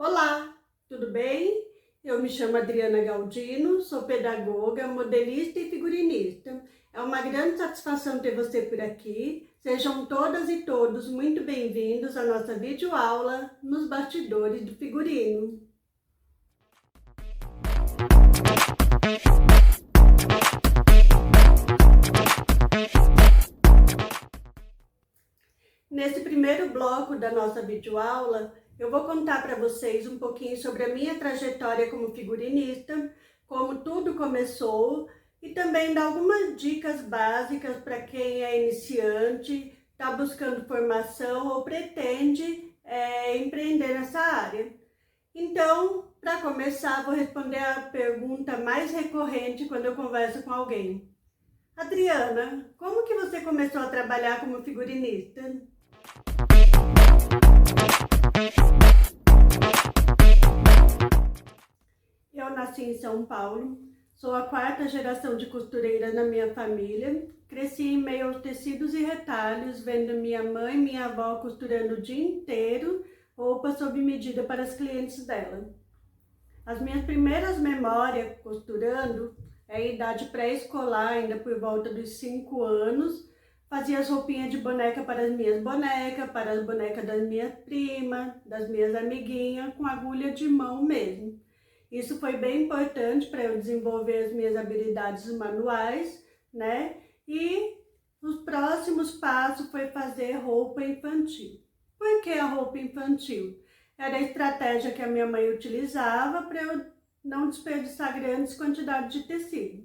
Olá, tudo bem? Eu me chamo Adriana Galdino, sou pedagoga, modelista e figurinista. É uma grande satisfação ter você por aqui. Sejam todas e todos muito bem-vindos à nossa videoaula nos bastidores do figurino. Nesse primeiro bloco da nossa videoaula, eu vou contar para vocês um pouquinho sobre a minha trajetória como figurinista, como tudo começou e também dar algumas dicas básicas para quem é iniciante, está buscando formação ou pretende empreender nessa área. Então, para começar, vou responder a pergunta mais recorrente quando eu converso com alguém. Adriana, como que você começou a trabalhar como figurinista? Eu nasci em São Paulo, sou a quarta geração de costureira na minha família. Cresci em meio aos tecidos e retalhos, vendo minha mãe e minha avó costurando o dia inteiro roupa sob medida para as clientes dela. As minhas primeiras memórias costurando é a idade pré-escolar, ainda por volta dos 5 anos. Fazia as roupinhas de boneca para as minhas bonecas, para as bonecas das minhas primas, das minhas amiguinhas, com agulha de mão mesmo. Isso foi bem importante para eu desenvolver as minhas habilidades manuais, né? E os próximos passos foi fazer roupa infantil. Por que a roupa infantil? Era a estratégia que a minha mãe utilizava para eu não desperdiçar grandes quantidades de tecido.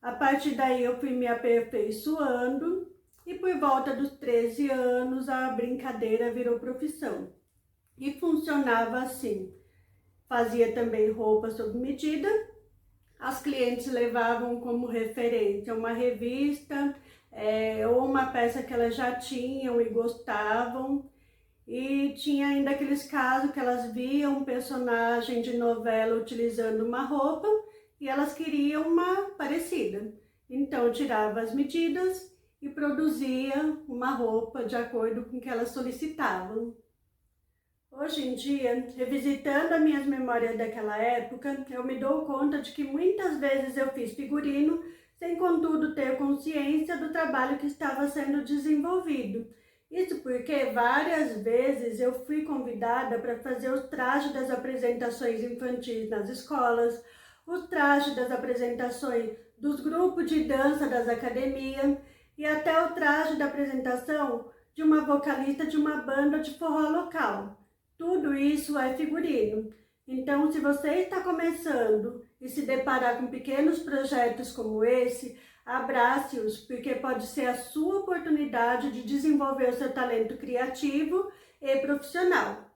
A partir daí eu fui me aperfeiçoando e por volta dos 13 anos a brincadeira virou profissão. E funcionava assim. Fazia também roupa sob medida. As clientes levavam como referência uma revista ou uma peça que elas já tinham e gostavam. E tinha ainda aqueles casos que elas viam um personagem de novela utilizando uma roupa e elas queriam uma parecida. Então tirava as medidas e produzia uma roupa de acordo com o que elas solicitavam. Hoje em dia, revisitando as minhas memórias daquela época, eu me dou conta de que muitas vezes eu fiz figurino sem, contudo, ter consciência do trabalho que estava sendo desenvolvido. Isso porque várias vezes eu fui convidada para fazer os trajes das apresentações infantis nas escolas, os trajes das apresentações dos grupos de dança das academias e até o traje da apresentação de uma vocalista de uma banda de forró local. Tudo isso é figurino. Então, se você está começando e se deparar com pequenos projetos como esse, abrace-os, porque pode ser a sua oportunidade de desenvolver o seu talento criativo e profissional.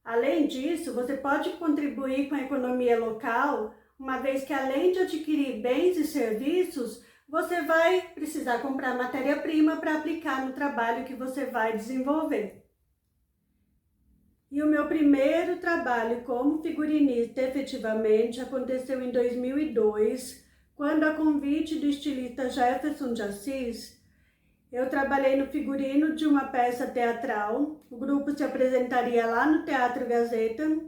Além disso, você pode contribuir com a economia local, uma vez que além de adquirir bens e serviços, você vai precisar comprar matéria-prima para aplicar no trabalho que você vai desenvolver. E o meu primeiro trabalho como figurinista efetivamente aconteceu em 2002, quando, a convite do estilista Jefferson de Assis, eu trabalhei no figurino de uma peça teatral. O grupo se apresentaria lá no Teatro Gazeta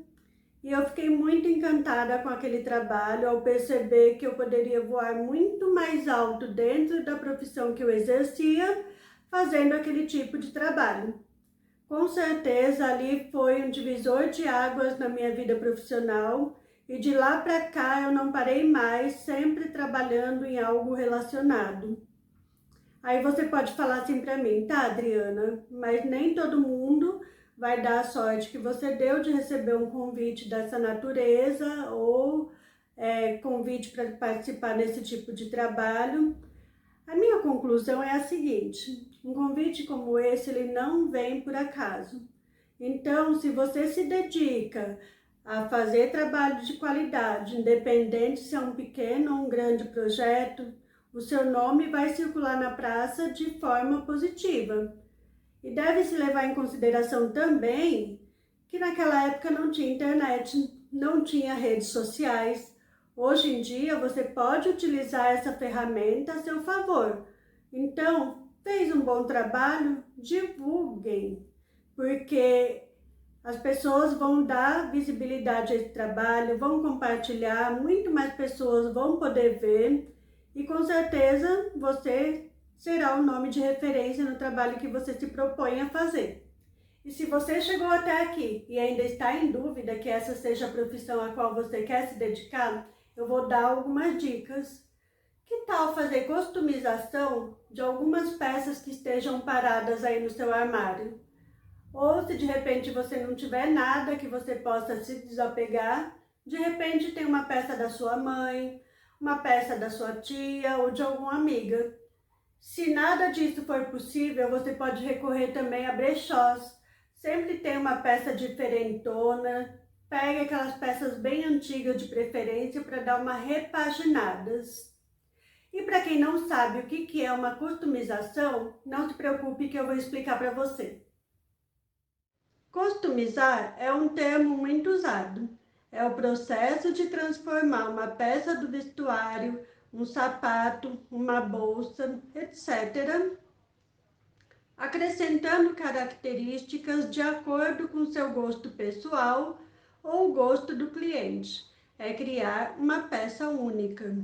e eu fiquei muito encantada com aquele trabalho ao perceber que eu poderia voar muito mais alto dentro da profissão que eu exercia, fazendo aquele tipo de trabalho. Com certeza ali foi um divisor de águas na minha vida profissional e de lá para cá eu não parei mais, sempre trabalhando em algo relacionado. Aí você pode falar assim para mim, tá, Adriana, mas nem todo mundo vai dar a sorte que você deu de receber um convite dessa natureza ou convite para participar desse tipo de trabalho. A minha conclusão é a seguinte: um convite como esse, ele não vem por acaso. Então, se você se dedica a fazer trabalho de qualidade, independente se é um pequeno ou um grande projeto, o seu nome vai circular na praça de forma positiva. E deve-se levar em consideração também que naquela época não tinha internet, não tinha redes sociais. Hoje em dia você pode utilizar essa ferramenta a seu favor. Então, fez um bom trabalho? Divulguem, porque As pessoas vão dar visibilidade a esse trabalho, vão compartilhar, muito mais pessoas vão poder ver e com certeza você será o nome de referência no trabalho que você se propõe a fazer. E se você chegou até aqui e ainda está em dúvida que essa seja a profissão a qual você quer se dedicar, eu vou dar algumas dicas. Que tal fazer customização de algumas peças que estejam paradas aí no seu armário? Ou se de repente você não tiver nada que você possa se desapegar, de repente tem uma peça da sua mãe, uma peça da sua tia ou de alguma amiga. Se nada disso for possível, você pode recorrer também a brechós. Sempre tem uma peça diferentona, pegue aquelas peças bem antigas de preferência para dar uma repaginada. E para quem não sabe o que é uma customização, não se preocupe que eu vou explicar para você. Customizar é um termo muito usado. É o processo de transformar uma peça do vestuário, um sapato, uma bolsa, etc., acrescentando características de acordo com seu gosto pessoal ou o gosto do cliente. É criar uma peça única.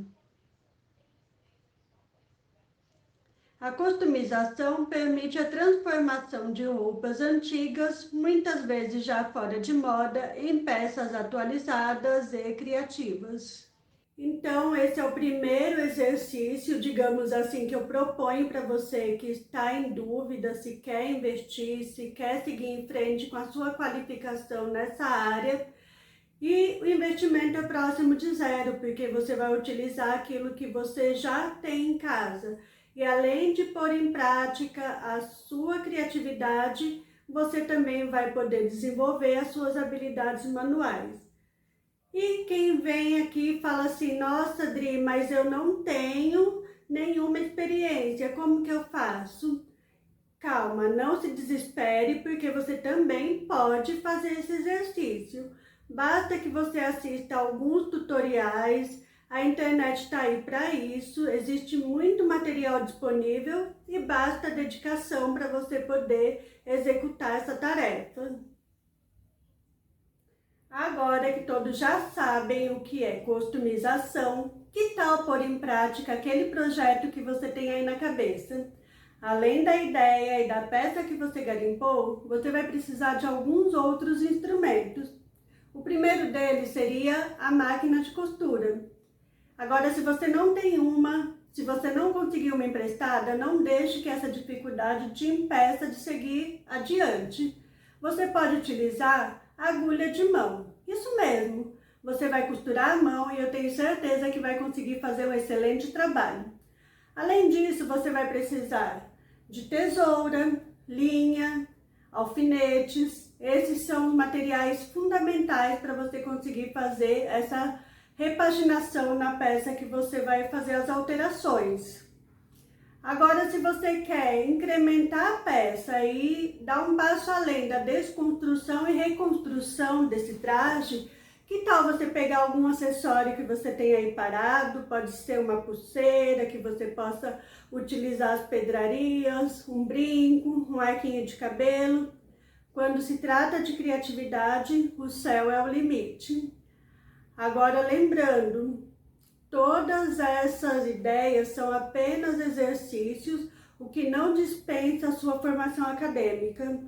A customização permite a transformação de roupas antigas, muitas vezes já fora de moda, em peças atualizadas e criativas. Então, esse é o primeiro exercício, digamos assim, que eu proponho para você que está em dúvida se quer investir, se quer seguir em frente com a sua qualificação nessa área. E o investimento é próximo de zero, porque você vai utilizar aquilo que você já tem em casa. E além de pôr em prática a sua criatividade, você também vai poder desenvolver as suas habilidades manuais. E quem vem aqui e fala assim, nossa, Dri, mas eu não tenho nenhuma experiência, como que eu faço? Calma, não se desespere, porque você também pode fazer esse exercício. Basta que você assista alguns tutoriais, a internet está aí para isso, existe muito material disponível e basta dedicação para você poder executar essa tarefa. Agora que todos já sabem o que é customização, que tal pôr em prática aquele projeto que você tem aí na cabeça? Além da ideia e da peça que você garimpou, você vai precisar de alguns outros instrumentos. O primeiro deles seria a máquina de costura. Agora, se você não tem uma, se você não conseguiu uma emprestada, não deixe que essa dificuldade te impeça de seguir adiante. Você pode utilizar a agulha de mão. Isso mesmo, você vai costurar a mão e eu tenho certeza que vai conseguir fazer um excelente trabalho. Além disso, você vai precisar de tesoura, linha, alfinetes. Esses são os materiais fundamentais para você conseguir fazer essa repaginação na peça que você vai fazer as alterações. Agora, se você quer incrementar a peça e dar um passo além da desconstrução e reconstrução desse traje, que tal você pegar algum acessório que você tem aí parado? Pode ser uma pulseira que você possa utilizar as pedrarias, um brinco, um arquinho de cabelo. Quando se trata de criatividade, o céu é o limite. Agora, lembrando, todas essas ideias são apenas exercícios, o que não dispensa a sua formação acadêmica.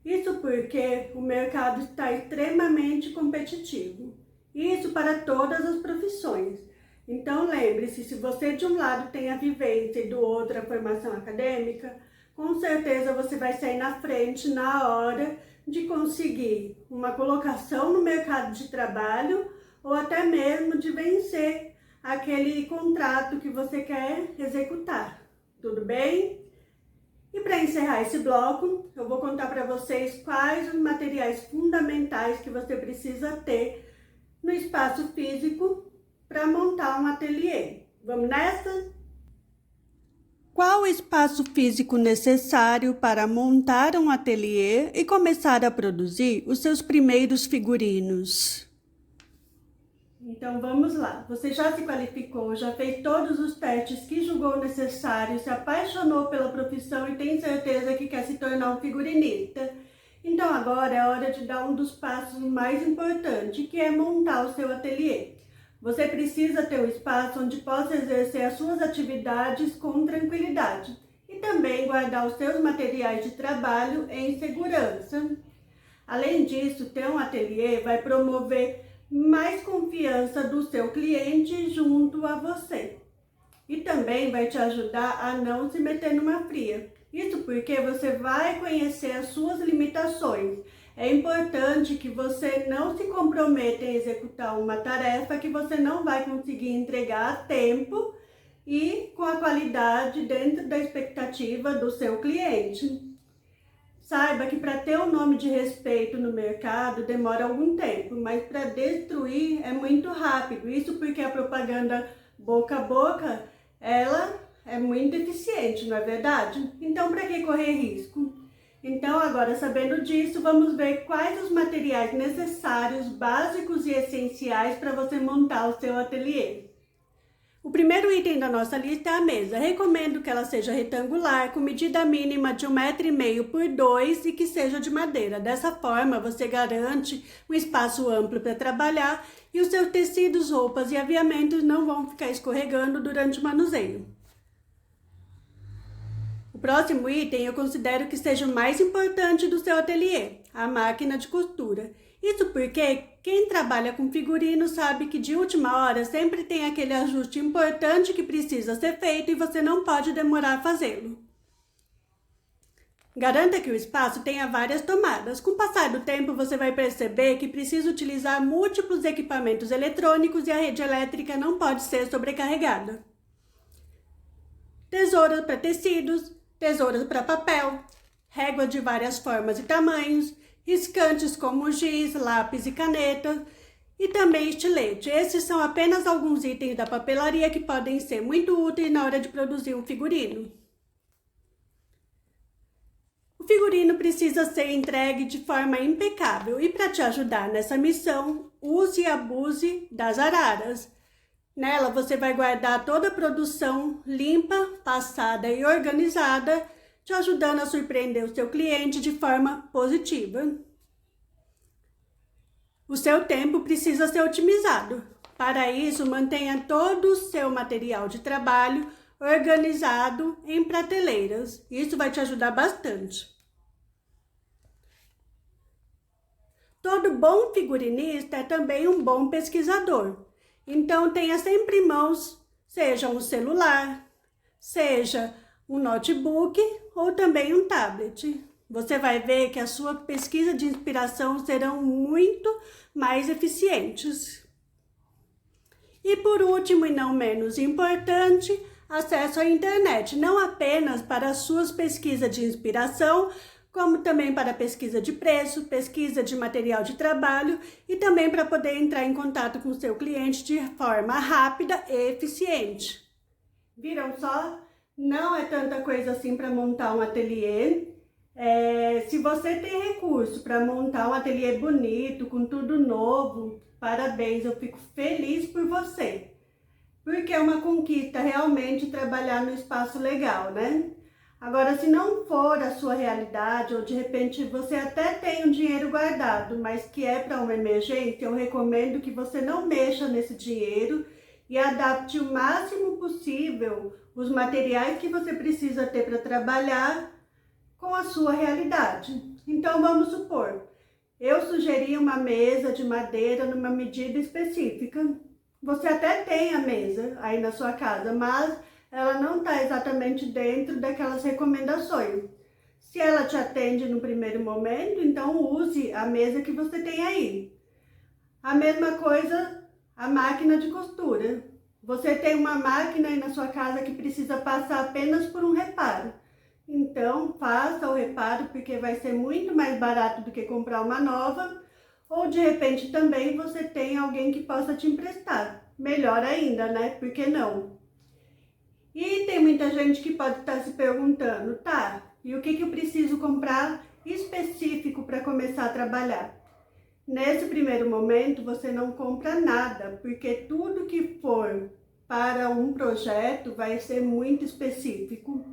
Isso porque o mercado está extremamente competitivo. Isso para todas as profissões. Então, lembre-se, se você de um lado tem a vivência e do outro a formação acadêmica, com certeza você vai sair na frente na hora de conseguir uma colocação no mercado de trabalho ou até mesmo de vencer aquele contrato que você quer executar. Tudo bem? E para encerrar esse bloco, eu vou contar para vocês quais os materiais fundamentais que você precisa ter no espaço físico para montar um ateliê. Vamos nessa? Qual o espaço físico necessário para montar um ateliê e começar a produzir os seus primeiros figurinos? Então vamos lá, você já se qualificou, já fez todos os testes que julgou necessário, se apaixonou pela profissão e tem certeza que quer se tornar um figurinista. Então Então agora é hora de dar um dos passos mais importantes, que é montar o seu ateliê. Você precisa ter um espaço onde possa exercer as suas atividades com tranquilidade e também guardar os seus materiais de trabalho em segurança. Além disso, ter um ateliê vai promover mais confiança do seu cliente junto a você. E também vai te ajudar a não se meter numa fria. Isso porque você vai conhecer as suas limitações. É importante que você não se comprometa em executar uma tarefa que você não vai conseguir entregar a tempo e com a qualidade dentro da expectativa do seu cliente. Saiba que para ter um nome de respeito no mercado demora algum tempo, mas para destruir é muito rápido. Isso porque a propaganda boca a boca, ela é muito eficiente, não é verdade? Então, para que correr risco? Então, agora sabendo disso, vamos ver quais os materiais necessários, básicos e essenciais para você montar o seu ateliê. O primeiro item da nossa lista é a mesa. Recomendo que ela seja retangular, com medida mínima de 1,5 m por 2 e que seja de madeira. Dessa forma, você garante um espaço amplo para trabalhar e os seus tecidos, roupas e aviamentos não vão ficar escorregando durante o manuseio. O próximo item eu considero que seja o mais importante do seu ateliê, a máquina de costura. Isso porque quem trabalha com figurino sabe que de última hora sempre tem aquele ajuste importante que precisa ser feito e você não pode demorar a fazê-lo. Garanta que o espaço tenha várias tomadas. Com o passar do tempo você vai perceber que precisa utilizar múltiplos equipamentos eletrônicos e a rede elétrica não pode ser sobrecarregada. Tesouras para tecidos, tesouras para papel, réguas de várias formas e tamanhos, riscantes como giz, lápis e caneta e também estilete. Esses são apenas alguns itens da papelaria que podem ser muito úteis na hora de produzir um figurino. O figurino precisa ser entregue de forma impecável e para te ajudar nessa missão, use e abuse das araras. Nela você vai guardar toda a produção limpa, passada e organizada, te ajudando a surpreender o seu cliente de forma positiva. O seu tempo precisa ser otimizado. Para isso, mantenha todo o seu material de trabalho organizado em prateleiras. Isso vai te ajudar bastante. Todo bom figurinista é também um bom pesquisador. Então, tenha sempre em mãos, seja um celular, seja um notebook ou também um tablet. Você vai ver que a sua pesquisa de inspiração serão muito mais eficientes. E por último e não menos importante, acesso à internet, não apenas para as suas pesquisas de inspiração, como também para pesquisa de preço, pesquisa de material de trabalho e também para poder entrar em contato com o seu cliente de forma rápida e eficiente. Viram só? Não é tanta coisa assim para montar um ateliê. Se você tem recurso para montar um ateliê bonito, com tudo novo, parabéns, eu fico feliz por você. Porque é uma conquista realmente trabalhar no espaço legal, né? Agora, se não for a sua realidade, ou de repente você até tem um dinheiro guardado, mas que é para uma emergência, eu recomendo que você não mexa nesse dinheiro e adapte o máximo possível os materiais que você precisa ter para trabalhar com a sua realidade. Então, vamos supor, eu sugeri uma mesa de madeira numa medida específica. Você até tem a mesa aí na sua casa, mas ela não está exatamente dentro daquelas recomendações. Se ela te atende no primeiro momento, então use a mesa que você tem aí. A mesma coisa, a máquina de costura. Você tem uma máquina aí na sua casa que precisa passar apenas por um reparo. Então, faça o reparo, porque vai ser muito mais barato do que comprar uma nova. Ou, de repente, também você tem alguém que possa te emprestar. Melhor ainda, né? Por que não? E tem muita gente que pode estar se perguntando, tá, e o que eu preciso comprar específico para começar a trabalhar? Nesse primeiro momento, você não compra nada, porque tudo que for para um projeto vai ser muito específico.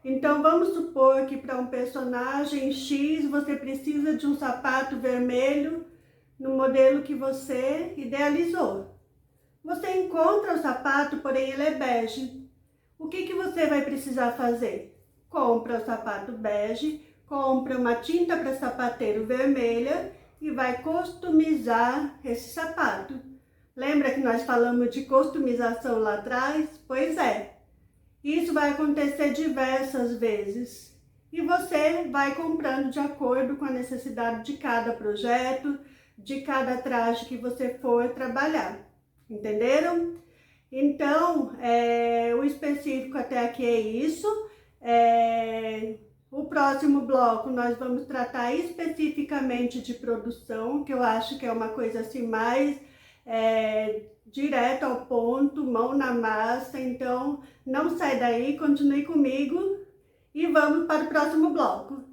Então vamos supor que para um personagem X você precisa de um sapato vermelho no modelo que você idealizou. Você encontra o sapato, porém ele é bege. O que você vai precisar fazer? Compra o sapato bege, compra uma tinta para sapateiro vermelha e vai customizar esse sapato. Lembra que nós falamos de customização lá atrás? Pois é. Isso vai acontecer diversas vezes. E você vai comprando de acordo com a necessidade de cada projeto, de cada traje que você for trabalhar. Entenderam? Então, o específico até aqui é isso. O próximo bloco nós vamos tratar especificamente de produção, que eu acho que é uma coisa assim mais direto ao ponto, mão na massa. Então, não sai daí, continue comigo e vamos para o próximo bloco.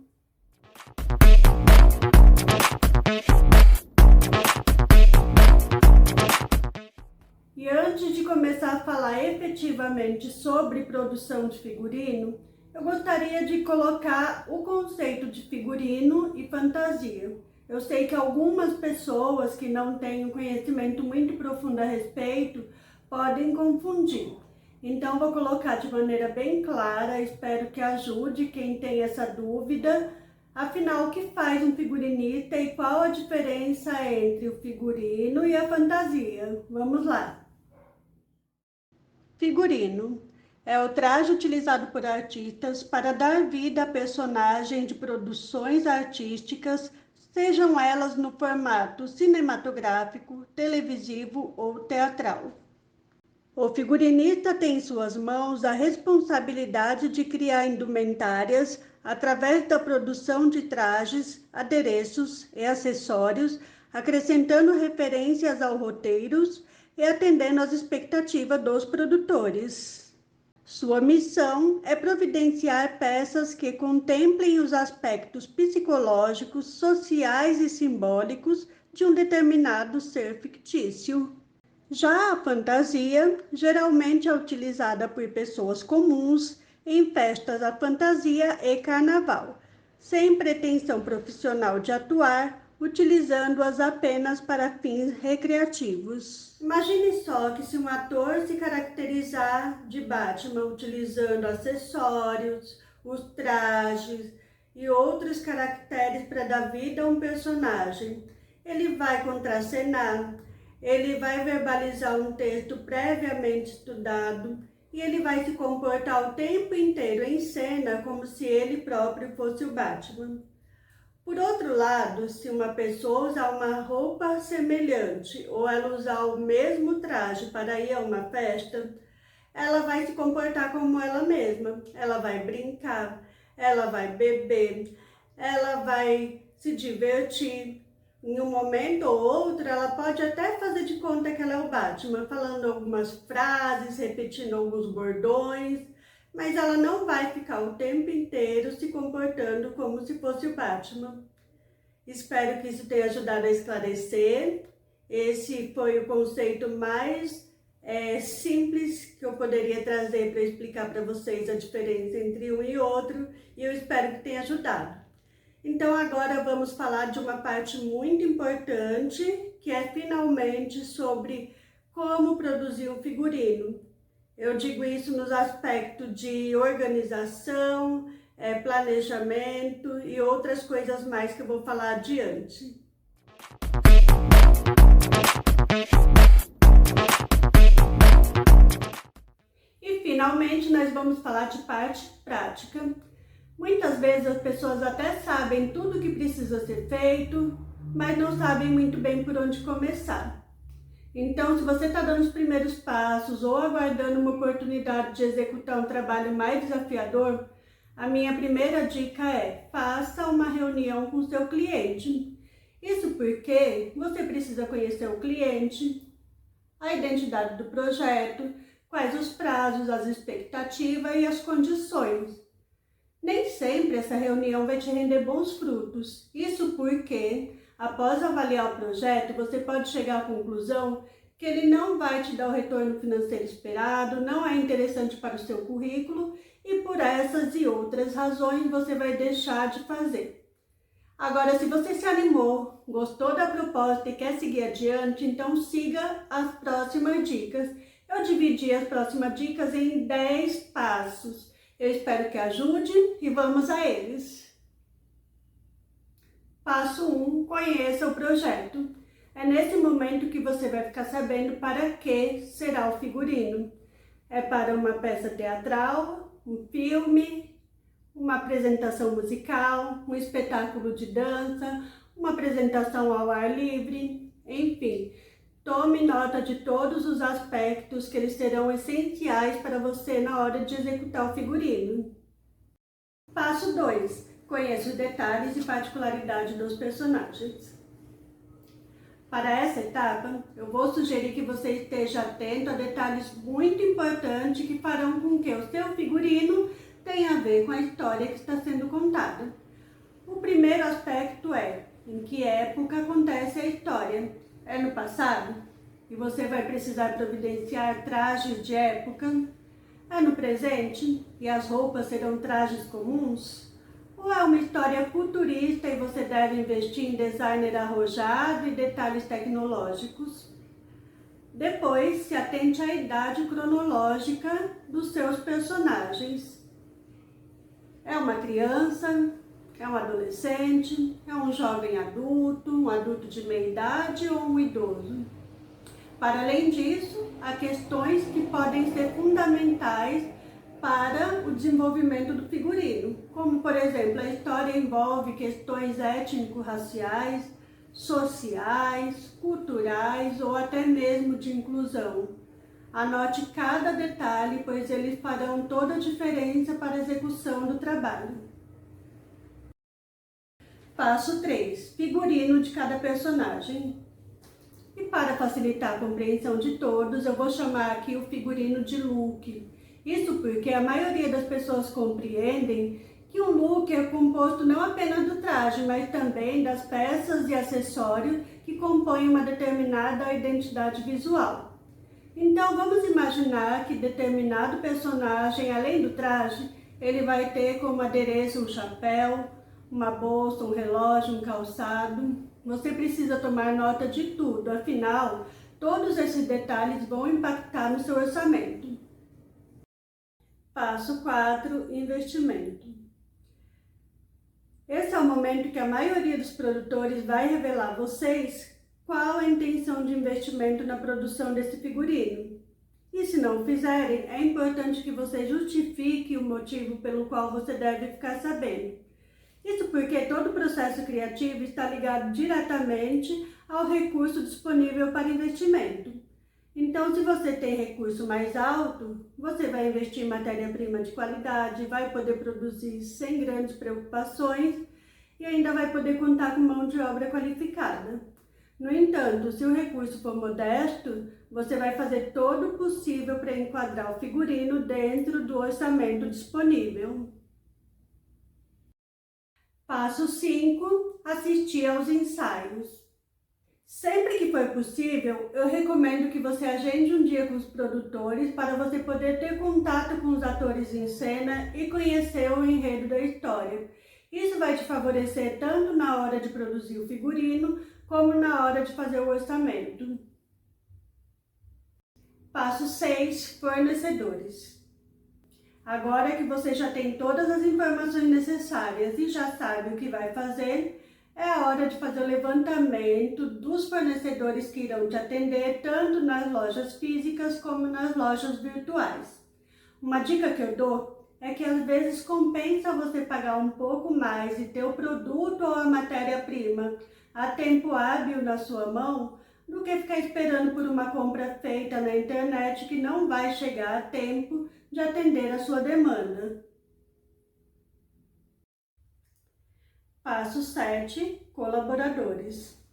E antes de começar a falar efetivamente sobre produção de figurino, eu gostaria de colocar o conceito de figurino e fantasia. Eu sei que algumas pessoas que não têm um conhecimento muito profundo a respeito podem confundir. Então, vou colocar de maneira bem clara, espero que ajude quem tem essa dúvida. Afinal, o que faz um figurinista e qual a diferença entre o figurino e a fantasia? Vamos lá! Figurino é o traje utilizado por artistas para dar vida a personagem de produções artísticas, sejam elas no formato cinematográfico, televisivo ou teatral. O figurinista tem em suas mãos a responsabilidade de criar indumentárias através da produção de trajes, adereços e acessórios, acrescentando referências aos roteiros e atendendo às expectativas dos produtores. Sua missão é providenciar peças que contemplem os aspectos psicológicos, sociais e simbólicos de um determinado ser fictício. Já a fantasia geralmente é utilizada por pessoas comuns em festas da fantasia e carnaval, sem pretensão profissional de atuar, utilizando-as apenas para fins recreativos. Imagine só que se um ator se caracterizar de Batman utilizando acessórios, os trajes e outros caracteres para dar vida a um personagem, ele vai contracenar, ele vai verbalizar um texto previamente estudado e ele vai se comportar o tempo inteiro em cena como se ele próprio fosse o Batman. Por outro lado, se uma pessoa usar uma roupa semelhante ou ela usar o mesmo traje para ir a uma festa, ela vai se comportar como ela mesma. Ela vai brincar, ela vai beber, ela vai se divertir. Em um momento ou outro, ela pode até fazer de conta que ela é o Batman, falando algumas frases, repetindo alguns bordões, mas ela não vai ficar o tempo inteiro se comportando como se fosse o Batman. Espero que isso tenha ajudado a esclarecer. Esse foi o conceito mais simples que eu poderia trazer para explicar para vocês a diferença entre um e outro, e eu espero que tenha ajudado. Então agora vamos falar de uma parte muito importante, que é finalmente sobre como produzir um figurino. Eu digo isso nos aspectos de organização, planejamento e outras coisas mais que eu vou falar adiante. E finalmente nós vamos falar de parte prática. Muitas vezes as pessoas até sabem tudo o que precisa ser feito, mas não sabem muito bem por onde começar. Então, se você está dando os primeiros passos ou aguardando uma oportunidade de executar um trabalho mais desafiador, a minha primeira dica é: faça uma reunião com o seu cliente. Isso porque você precisa conhecer o cliente, a identidade do projeto, quais os prazos, as expectativas e as condições. Nem sempre essa reunião vai te render bons frutos. Isso porque, após avaliar o projeto, você pode chegar à conclusão que ele não vai te dar o retorno financeiro esperado, não é interessante para o seu currículo e por essas e outras razões você vai deixar de fazer. Agora, se você se animou, gostou da proposta e quer seguir adiante, então siga as próximas dicas. Eu dividi as próximas dicas em 10 passos. Eu espero que ajude e vamos a eles. Passo 1, conheça o projeto. É nesse momento que você vai ficar sabendo para que será o figurino. É para uma peça teatral, um filme, uma apresentação musical, um espetáculo de dança, uma apresentação ao ar livre, enfim. Tome nota de todos os aspectos que eles serão essenciais para você na hora de executar o figurino. Passo 2. Conheça os detalhes e particularidades dos personagens. Para essa etapa, eu vou sugerir que você esteja atento a detalhes muito importantes que farão com que o seu figurino tenha a ver com a história que está sendo contada. O primeiro aspecto é em que época acontece a história. É no passado? E você vai precisar providenciar trajes de época? É no presente? E as roupas serão trajes comuns? Ou é uma história futurista e você deve investir em designer arrojado e detalhes tecnológicos? Depois, se atente à idade cronológica dos seus personagens. É uma criança? É um adolescente? É um jovem adulto? Um adulto de meia idade ou um idoso? Para além disso, há questões que podem ser fundamentais para o desenvolvimento do figurino, como por exemplo, a história envolve questões étnico-raciais, sociais, culturais ou até mesmo de inclusão. Anote cada detalhe, pois eles farão toda a diferença para a execução do trabalho. Passo 3. Figurino de cada personagem. E para facilitar a compreensão de todos, eu vou chamar aqui o figurino de look. Isso porque a maioria das pessoas compreendem que um look é composto não apenas do traje, mas também das peças e acessórios que compõem uma determinada identidade visual. Então vamos imaginar que determinado personagem, além do traje, ele vai ter como adereço um chapéu, uma bolsa, um relógio, um calçado. Você precisa tomar nota de tudo, afinal, todos esses detalhes vão impactar no seu orçamento. Passo 4, investimento. Esse é o momento que a maioria dos produtores vai revelar a vocês qual a intenção de investimento na produção desse figurino. E se não fizerem, é importante que você justifique o motivo pelo qual você deve ficar sabendo. Isso porque todo o processo criativo está ligado diretamente ao recurso disponível para investimento. Então, se você tem recurso mais alto, você vai investir em matéria-prima de qualidade, vai poder produzir sem grandes preocupações e ainda vai poder contar com mão de obra qualificada. No entanto, se o recurso for modesto, você vai fazer todo o possível para enquadrar o figurino dentro do orçamento disponível. Passo 5. Assistir aos ensaios. Sempre que for possível, eu recomendo que você agende um dia com os produtores para você poder ter contato com os atores em cena e conhecer o enredo da história. Isso vai te favorecer tanto na hora de produzir o figurino, como na hora de fazer o orçamento. Passo 6. Fornecedores. Agora que você já tem todas as informações necessárias e já sabe o que vai fazer, é a hora de fazer o levantamento dos fornecedores que irão te atender tanto nas lojas físicas como nas lojas virtuais. Uma dica que eu dou é que às vezes compensa você pagar um pouco mais e ter o produto ou a matéria-prima a tempo hábil na sua mão do que ficar esperando por uma compra feita na internet que não vai chegar a tempo de atender a sua demanda. Passo 7. Colaboradores.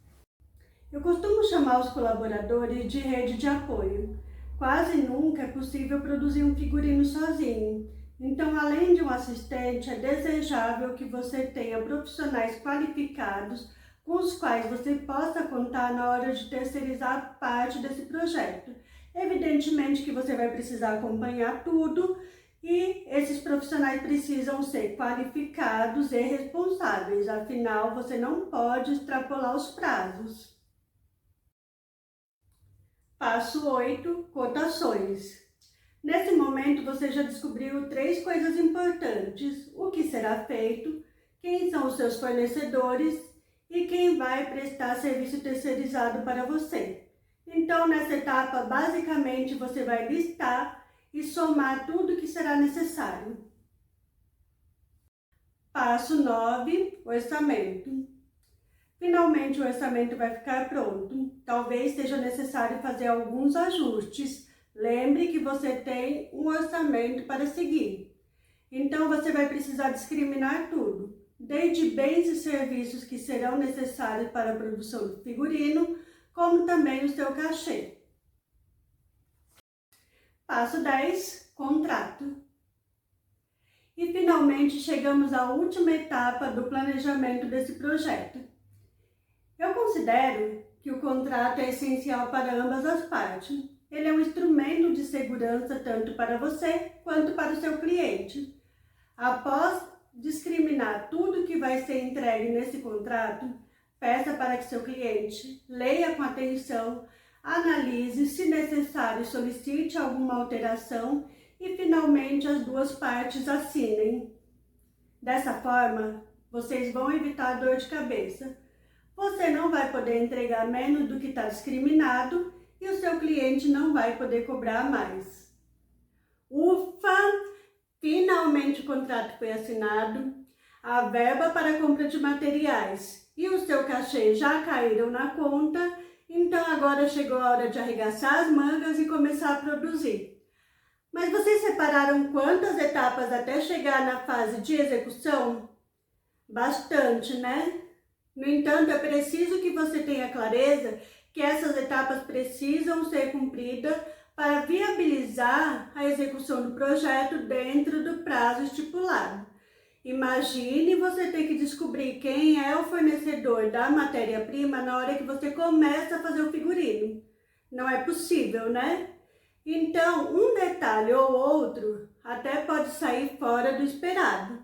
Eu costumo chamar os colaboradores de rede de apoio. Quase nunca é possível produzir um figurino sozinho. Então, além de um assistente, é desejável que você tenha profissionais qualificados com os quais você possa contar na hora de terceirizar parte desse projeto. Evidentemente que você vai precisar acompanhar tudo e esses profissionais precisam ser qualificados e responsáveis, afinal você não pode extrapolar os prazos. Passo 8, cotações. Nesse momento você já descobriu 3 coisas importantes: o que será feito, quem são os seus fornecedores e quem vai prestar serviço terceirizado para você. Então, nessa etapa, basicamente, você vai listar e somar tudo que será necessário. Passo 9, orçamento. Finalmente, o orçamento vai ficar pronto. Talvez seja necessário fazer alguns ajustes. Lembre que você tem um orçamento para seguir. Então, você vai precisar discriminar tudo, desde bens e serviços que serão necessários para a produção do figurino, como também o seu cachê. Passo 10, contrato. E finalmente chegamos à última etapa do planejamento desse projeto. Eu considero que o contrato é essencial para ambas as partes. Ele é um instrumento de segurança tanto para você quanto para o seu cliente. Após discriminar tudo que vai ser entregue nesse contrato, peça para que seu cliente leia com atenção, analise, se necessário, solicite alguma alteração e finalmente as duas partes assinem. Dessa forma, vocês vão evitar dor de cabeça. Você não vai poder entregar menos do que está discriminado e o seu cliente não vai poder cobrar mais. Ufa! Finalmente o contrato foi assinado, a verba para a compra de materiais e o seu cachê já caíram na conta, então agora chegou a hora de arregaçar as mangas e começar a produzir. Mas vocês separaram quantas etapas até chegar na fase de execução? Bastante, né? No entanto, é preciso que você tenha clareza que essas etapas precisam ser cumpridas para viabilizar a execução do projeto dentro do prazo estipulado. Imagine você ter que descobrir quem é o fornecedor da matéria-prima na hora que você começa a fazer o figurino. Não é possível, né? Então, um detalhe ou outro até pode sair fora do esperado.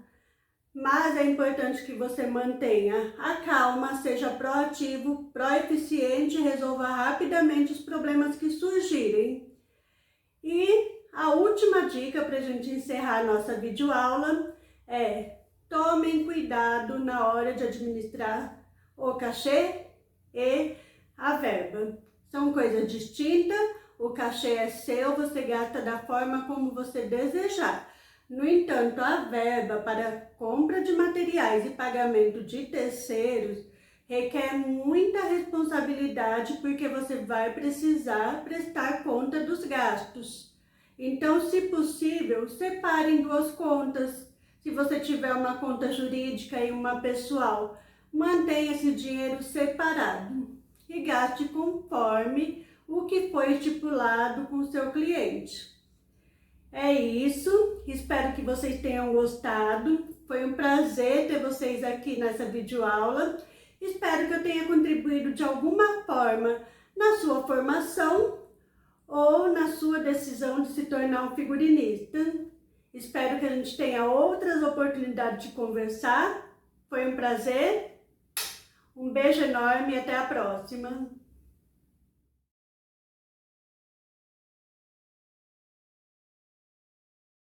Mas é importante que você mantenha a calma, seja proativo, proeficiente e resolva rapidamente os problemas que surgirem. E a última dica para a gente encerrar a nossa videoaula é: tomem cuidado na hora de administrar o cachê e a verba. São coisas distintas, o cachê é seu, você gasta da forma como você desejar. No entanto, a verba para compra de materiais e pagamento de terceiros requer muita responsabilidade porque você vai precisar prestar conta dos gastos. Então, se possível, separe em 2 contas. Se você tiver uma conta jurídica e uma pessoal, mantenha esse dinheiro separado e gaste conforme o que foi estipulado com o seu cliente. É isso, espero que vocês tenham gostado. Foi um prazer ter vocês aqui nessa videoaula. Espero que eu tenha contribuído de alguma forma na sua formação ou na sua decisão de se tornar um figurinista. Espero que a gente tenha outras oportunidades de conversar. Foi um prazer. Um beijo enorme e até a próxima.